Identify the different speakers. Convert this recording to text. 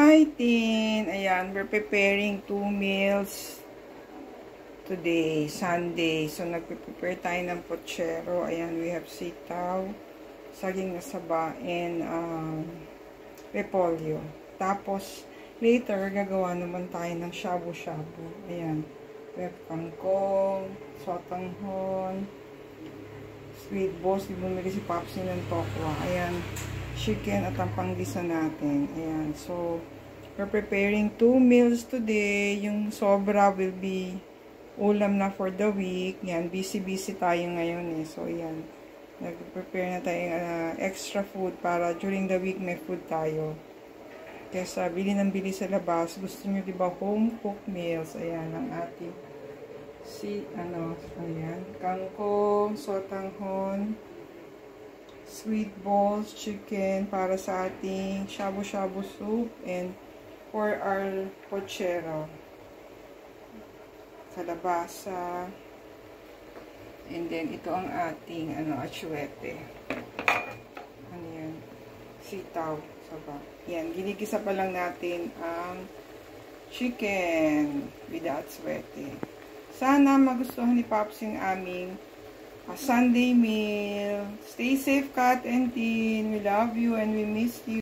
Speaker 1: Hi, Tin! Ayan, we're preparing 2 meals today, Sunday. So, nagpe-prepare tayo ng pochero. Ayan, we have sitaw, saging na saba, and repolyo. Tapos, later, gagawa naman tayo ng shabu-shabu. Ayan, we have kangkong, sotanghon, sweet balls. Bumili si Popsi ng tokwa. Ayan, chicken at ang panggisa natin. Ayan. So, we're preparing 2 meals today. Yung sobra will be ulam na for the week. Yan. Busy-busy tayo ngayon eh. So, yan. Nag-prepare na tayo extra food para during the week may food tayo. Kesa bili ng bili sa labas. Gusto nyo diba home cooked meals. Ayan. Ang ating ayan. Kangkong, sotanghon, sweet balls, chicken para sa ating shabu-shabu soup, and for our pochero, kalabasa, and then ito ang ating atsuete. Ano yan? Sitaw, saba. Yan, ginigisa pa lang natin ang chicken with the atsuete. Sana magustuhan ni Pops yung aming Sunday meal. Stay safe, Kat and Tin. We love you and we miss you.